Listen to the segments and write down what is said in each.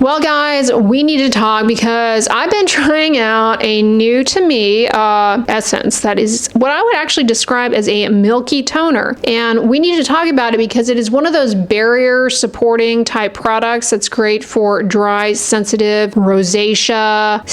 Well, guys, we need to talk because I've been trying out a new to me essence that is what I would actually describe as a milky toner. And we need to talk about it because it is one of those barrier supporting type products that's great for dry, sensitive, rosacea,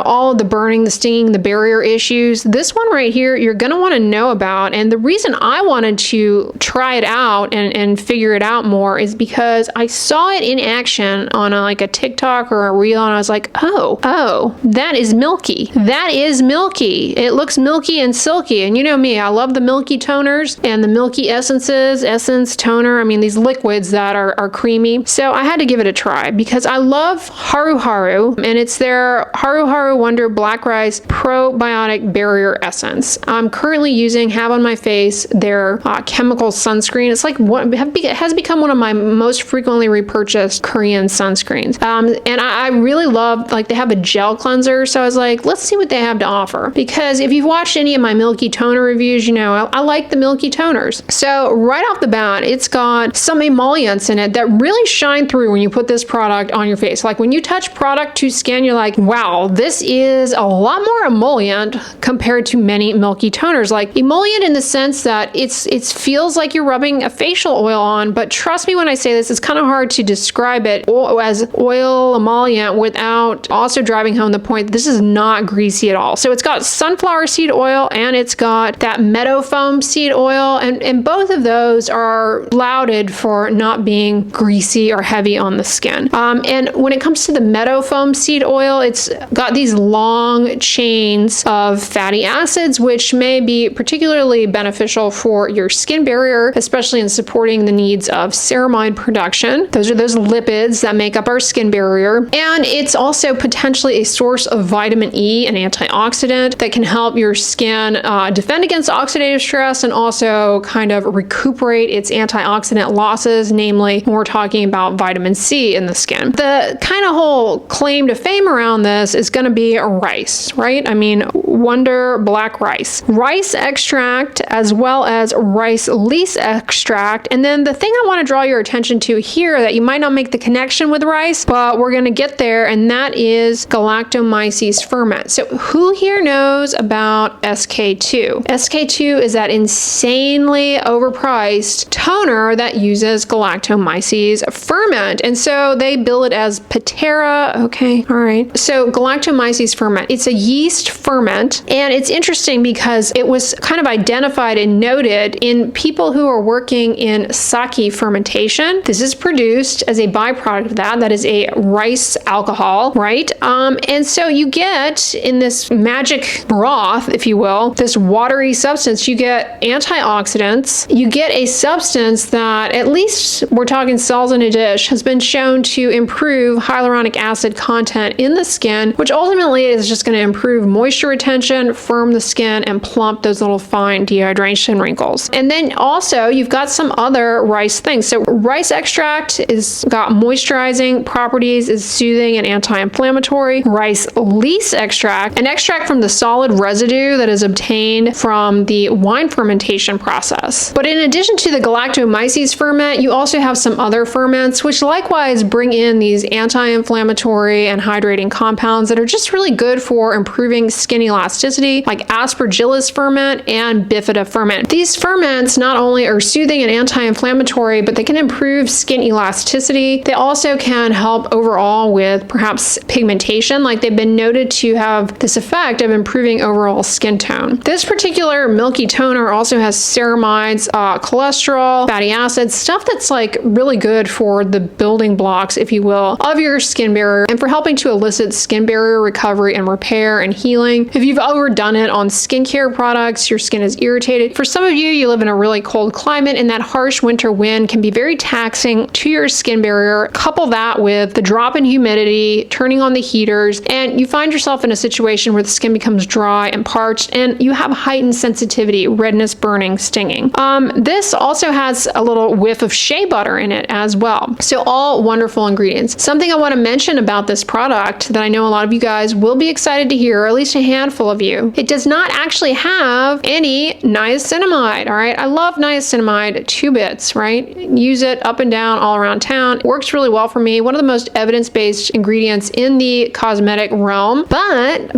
all of the burning, the stinging, the barrier issues. This one right here, you're going to want to know about. And the reason I wanted to try it out and figure it out more is because I saw it in action on a TikTok or a reel, and I was like, oh, that is milky. That is milky. It looks milky and silky. And you know me, I love the milky toners and the milky essences, essence, toner. I mean, these liquids that are creamy. So I had to give it a try because I love HaruHaru, and it's their HaruHaru Wonder Black Rice Probiotic Barrier Essence. I'm currently have on my face their chemical sunscreen. It's like it has become one of my most frequently repurchased Korean sunscreens. And I really love, they have a gel cleanser. So I was like, let's see what they have to offer. Because if you've watched any of my milky toner reviews, I like the milky toners. So right off the bat, it's got some emollients in it that really shine through when you put this product on your face. Like when you touch product to skin, you're like, wow, this is a lot more emollient compared to many milky toners. Like emollient in the sense that it feels like you're rubbing a facial oil on, but trust me when I say this, it's kind of hard to describe it as oil emollient without also driving home the point that this is not greasy at all. So it's got sunflower seed oil and it's got that meadow foam seed oil, and both of those are lauded for not being greasy or heavy on the skin. And when it comes to the meadow foam seed oil, it's got these long chains of fatty acids, which may be particularly beneficial for your skin barrier, especially in supporting the needs of ceramide production. Those are those lipids that make up our skin barrier. And it's also potentially a source of vitamin E, an antioxidant that can help your skin defend against oxidative stress and also kind of recuperate its antioxidant losses, namely when we're talking about vitamin C in the skin. The kind of whole claim to fame around this is going to be rice, right? I mean, Wonder Black Rice. Rice extract as well as rice leaf extract. And then the thing I want to draw your attention to here that you might not make the connection with rice, but we're going to get there, and that is galactomyces ferment. So who here knows about SK2? SK2 is that insanely overpriced toner that uses galactomyces ferment. And so they bill it as Patera. Okay, all right. So galactomyces ferment, it's a yeast ferment, and it's interesting because it was kind of identified and noted in people who are working in sake fermentation. This is produced as a byproduct of that is a rice alcohol, right? And so you get in this magic broth, if you will, this watery substance, you get antioxidants, you get a substance that, at least we're talking cells in a dish, has been shown to improve hyaluronic acid content in the skin, which ultimately is just going to improve moisture retention, firm the skin, and plump those little fine dehydration wrinkles. And then also you've got some other rice things. So rice extract is got moisturizing properties, is soothing and anti-inflammatory. Rice leaf extract, an extract from the solid residue that is obtained from the wine fermentation process. But in addition to the galactomyces ferment, you also have some other ferments which likewise bring in these anti-inflammatory and hydrating compounds that are just really good for improving skin elasticity, like aspergillus ferment and bifida ferment. These ferments not only are soothing and anti-inflammatory, but they can improve skin elasticity. They also can help overall with perhaps pigmentation, like they've been noted to have this effect of improving overall skin tone. This particular milky toner also has ceramides, cholesterol, fatty acids, stuff that's really good for the building blocks, if you will, of your skin barrier and for helping to elicit skin barrier recovery and repair and healing. If you've overdone it on skincare products, your skin is irritated. For some of you, you live in a really cold climate and that harsh winter wind can be very taxing to your skin barrier. Couple that with the drop in humidity, turning on the heaters, and you find yourself in a situation where the skin becomes dry and parched, and you have heightened sensitivity, redness, burning, stinging. This also has a little whiff of shea butter in it as well. So all wonderful ingredients. Something I want to mention about this product that I know a lot of you guys will be excited to hear, or at least a handful of you, it does not actually have any niacinamide, all right? I love niacinamide, 2 bits, right? Use it up and down all around town. It works really well for me. One of the most evidence-based ingredients in the cosmetic realm, but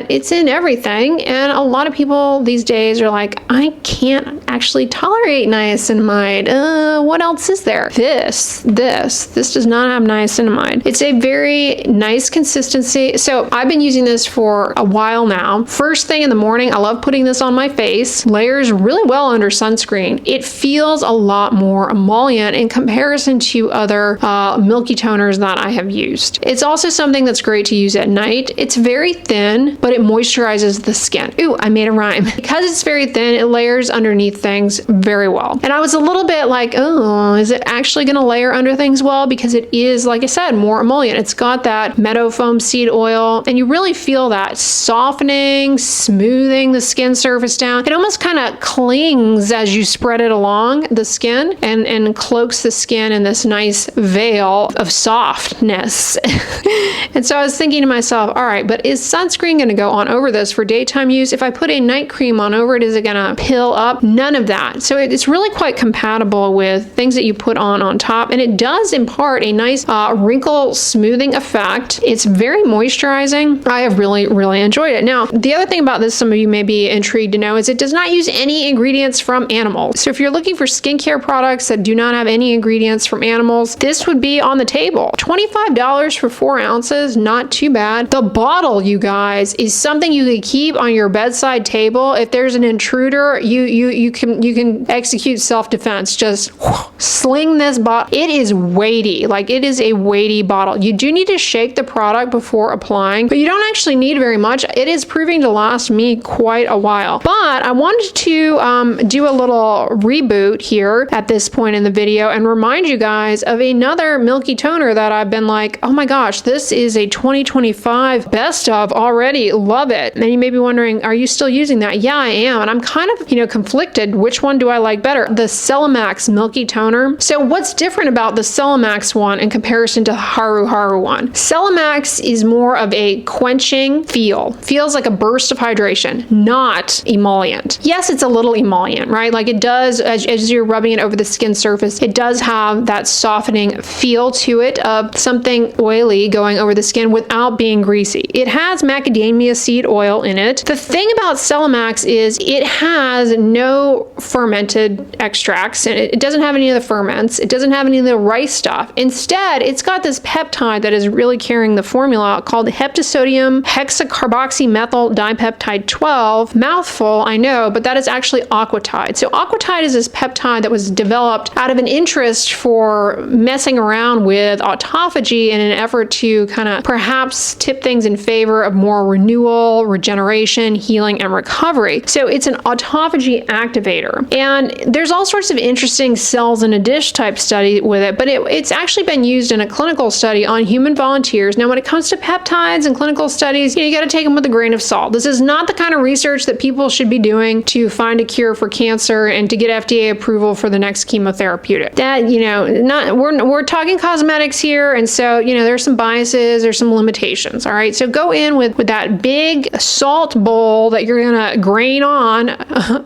it's in everything. And a lot of people these days are like, I can't actually tolerate niacinamide. What else is there? This does not have niacinamide. It's a very nice consistency. So I've been using this for a while now. First thing in the morning, I love putting this on my face. Layers really well under sunscreen. It feels a lot more emollient in comparison to other milky toners that I have used. It's also something that's great to use at night. It's very thin, but it moisturizes the skin. Ooh, I made a rhyme. Because it's very thin, it layers underneath things very well. And I was a little bit like, oh, is it actually going to layer under things well? Because it is, like I said, more emollient. It's got that meadow foam seed oil, and you really feel that softening, smoothing the skin surface down. It almost kind of clings as you spread it along the skin and cloaks the skin in this nice veil of softness. And so I was thinking to myself, all right, but is sunscreen going to go on over this for daytime use? If I put a night cream on over it, is it going to pill up? None of that. So it's really quite compatible with things that you put on top, and it does impart a nice wrinkle smoothing effect. It's very moisturizing. I have really enjoyed it. Now, the other thing about this, some of you may be intrigued to know, is it does not use any ingredients from animals. So if you're looking for skincare products that do not have any ingredients from animals, this would be on the table. $25 for 4 ounces, not too bad. The bottle, you guys, is something you could keep on your bedside table. If there's an intruder, you can execute self-defense. Just sling this bottle. It is weighty. Like, it is a weighty bottle. You do need to shake the product before applying, but you don't actually need very much. It is proving to last me quite a while. But I wanted to do a little reboot here at this point in the video and remind you guys of another milky toner that I've been like, oh my gosh, this is a 2025 best of already. Love it. And you may be wondering, are you still using that? Yeah, I am. And I'm kind of, conflicted. Which one do I like better? The Celimax milky toner. So what's different about the Celimax one in comparison to the HaruHaru one? Celimax is more of a quenching feel. Feels like a burst of hydration, not emollient. Yes, it's a little emollient, right? Like it does, as you're rubbing it over the skin surface, it does have that softening feel to it of something oily going over the skin without being greasy. It has macadamia seed oil in it. The thing about Celimax is it has no fermented extracts, and it doesn't have any of the ferments. It doesn't have any of the rice stuff. Instead, it's got this peptide that is really carrying the formula called heptasodium hexacarboxymethyl dipeptide 12. Mouthful, I know, but that is actually Aquatide. So Aquatide is this peptide that was developed out of an interest for messing around with autophagy in an effort to kind of perhaps tip things in favor of more renewal, regeneration, healing, and recovery. So it's an autophagy activator. And there's all sorts of interesting cells in a dish type study with it, but it's actually been used in a clinical study on human volunteers. Now, when it comes to peptides and clinical studies, you got to take them with a grain of salt. This is not the kind of research that people should be doing to find a cure for cancer and to get FDA approval for the next chemotherapeutic. That, we're talking cosmetics here, and so, there's some biases, there's some limitations, all right? So go in with that big salt bowl that you're gonna grain on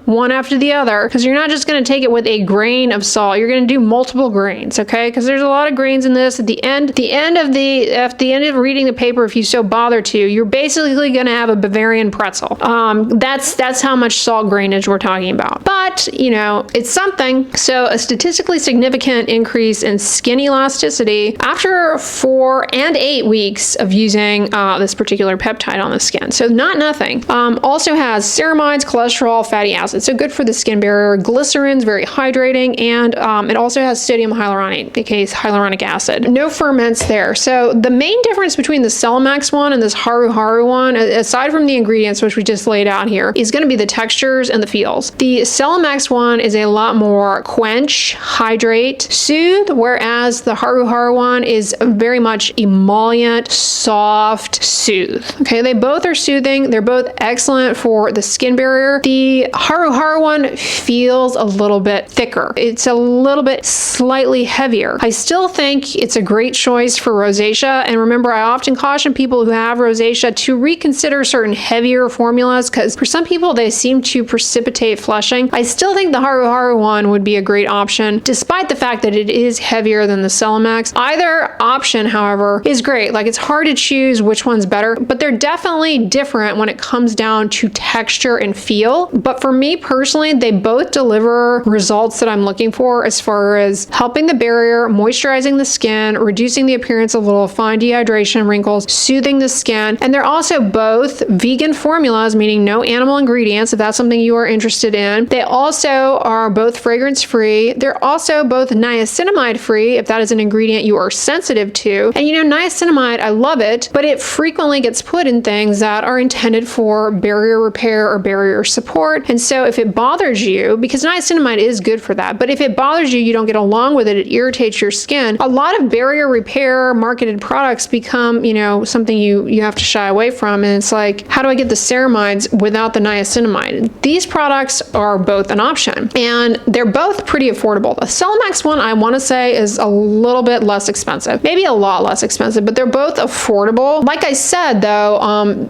one after the other, because you're not just gonna take it with a grain of salt, you're gonna do multiple grains, okay? Because there's a lot of grains in this. At the end of reading the paper, if you so bother to, you're basically gonna have a Bavarian pretzel. That's how much salt grainage we're talking about. But, it's something. So a statistically significant increase in skin elasticity after 4 and 8 weeks of using this particular peptide on the skin. So not nothing. Also has ceramides, cholesterol, fatty acids. So good for the skin barrier. Glycerin's very hydrating, and it also has sodium hyaluronate, aka hyaluronic acid. No ferments there. So the main difference between the Celimax one and this HaruHaru one, aside from the ingredients which we just laid out here, is going to be the textures and the feels. The Celimax one is a lot more quench, hydrate, soothe, whereas the HaruHaru one is very much emollient, soft soothe. Okay, they both are soothing. They're both excellent for the skin barrier. The HaruHaru one feels a little bit thicker. It's a little bit slightly heavier. I still think it's a great choice for rosacea. And remember, I often caution people who have rosacea to reconsider certain heavier formulas because for some people, they seem to precipitate flushing. I still think the HaruHaru one would be a great option, despite the fact that it is heavier than the Celimax. Either option, however, is great. Like, it's hard to choose which one's better, but they're definitely different when it comes down to texture and feel. But for me personally, they both deliver results that I'm looking for as far as helping the barrier, moisturizing the skin, reducing the appearance of little fine dehydration wrinkles, soothing the skin. And they're also both vegan formulas, meaning no animal ingredients, if that's something you are interested in. They also are both fragrance free. They're also both niacinamide free, if that is an ingredient you are sensitive to. And you know, niacinamide, I love it, but it frequently gets put in things that are intended for barrier repair or barrier support. And so if it bothers you, because niacinamide is good for that, but if it bothers you, you don't get along with it, it irritates your skin, a lot of barrier repair marketed products become, you know, something you have to shy away from. And it's like, how do I get the ceramides without the niacinamide? These products are both an option, and they're both pretty affordable. The Celimax one, I want to say, is a little bit less expensive, maybe a lot less expensive, but they're both affordable. Like I said, though,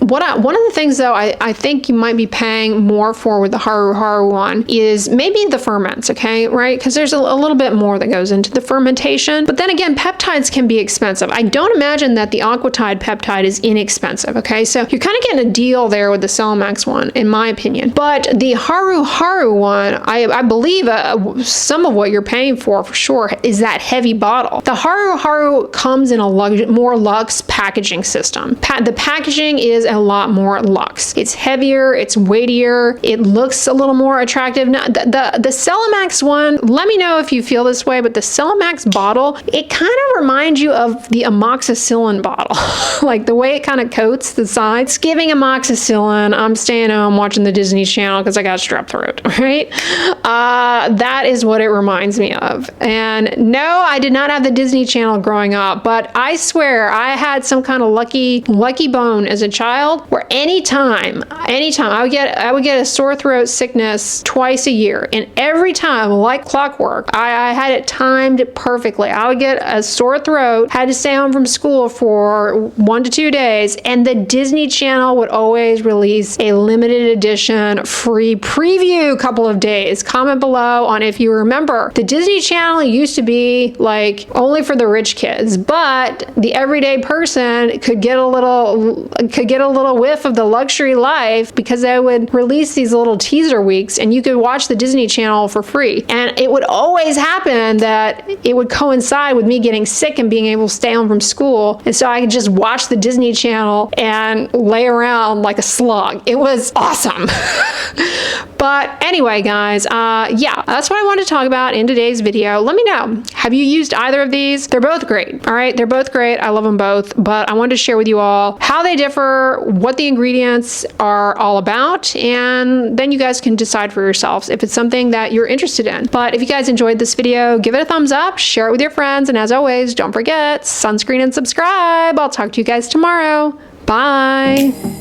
one of the things, though, I think you might be paying more for with the HaruHaru one is maybe the ferments, okay, right? Because there's a little bit more that goes into the fermentation. But then again, peptides can be expensive. I don't imagine that the Aquatide peptide is inexpensive, okay? So you're kind of getting a deal there with the Celimax one, in my opinion. But the HaruHaru one, I believe some of what you're paying for sure, is that heavy bottle. The HaruHaru comes in a more luxe packaging system. The packaging is a lot more luxe. It's heavier, it's weightier, it looks a little more attractive. Now, the Celimax one, let me know if you feel this way, but the Celimax bottle, it kind of reminds you of the amoxicillin bottle. Like the way it kind of coats the sides, giving amoxicillin. I'm staying home watching the Disney Channel because I got strep throat, right? That is what it reminds me of. And no, I did not have the Disney Channel growing up, but I swear I had some kind of lucky bone as a child where anytime I would get a sore throat sickness twice a year, and every time, like clockwork, I had it timed perfectly. I would get a sore throat, had to stay home from school for 1 to 2 days, and the Disney Channel would always release a limited edition free preview couple of days. Comment below on if you remember. The Disney Channel used to be like only for the rich kids, but the everyday person could get a little whiff of the luxury life because they would release these little teaser weeks and you could watch the Disney Channel for free. And it would always happen that it would coincide with me getting sick and being able to stay home from school. And so I could just watch the Disney Channel and lay around like a slug. It was awesome. But anyway, guys, yeah, that's what I wanted to talk about in today's video. Let me know, have you used either of these? They're both great, all right? They're both great. I love them both, but I wanted to share with you all how they differ, what the ingredients are all about, and then you guys can decide for yourselves if it's something that you're interested in. But if you guys enjoyed this video, give it a thumbs up, share it with your friends, and as always, don't forget, sunscreen and subscribe. I'll talk to you guys tomorrow. Bye.